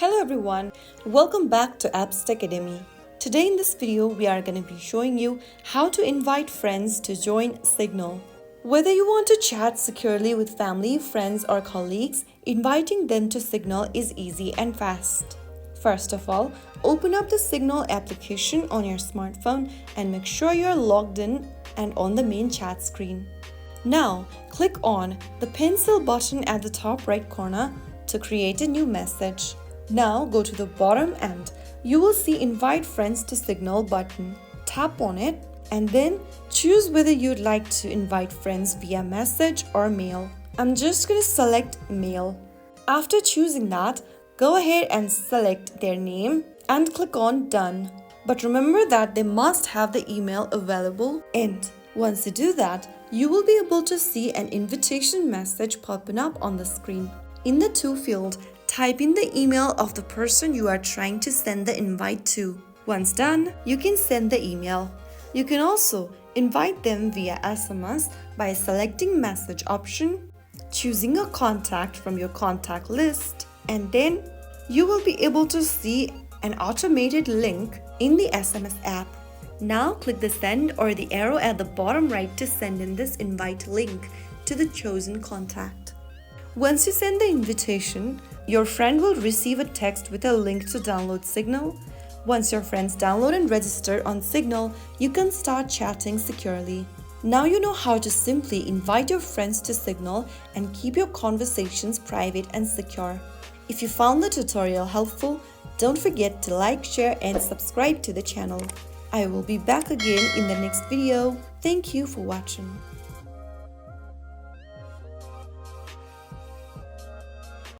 Hello everyone, welcome back to Apps Academy. Today in this video, we are going to be showing you how to invite friends to join Signal. Whether you want to chat securely with family, friends or colleagues, inviting them to Signal is easy and fast. First of all, open up the Signal application on your smartphone and make sure you're logged in and on the main chat screen. Now, click on the pencil button at the top right corner to create a new message. Now go to the bottom and you will see Invite Friends to Signal button. Tap on it and then choose whether you'd like to invite friends via message or mail. I'm just going to select mail. After choosing that, go ahead and select their name and click on Done. But remember that they must have the email available. And once you do that, you will be able to see an invitation message popping up on the screen. In the To field, type in the email of the person you are trying to send the invite to. Once done, you can send the email. You can also invite them via SMS by selecting message option, choosing a contact from your contact list, and then you will be able to see an automated link in the SMS app. Now click the send or the arrow at the bottom right to send in this invite link to the chosen contact. Once you send the invitation, your friend will receive a text with a link to download Signal. Once your friends download and register on Signal, you can start chatting securely. Now you know how to simply invite your friends to Signal and keep your conversations private and secure. If you found the tutorial helpful, don't forget to like, share and subscribe to the channel. I will be back again in the next video. Thank you for watching.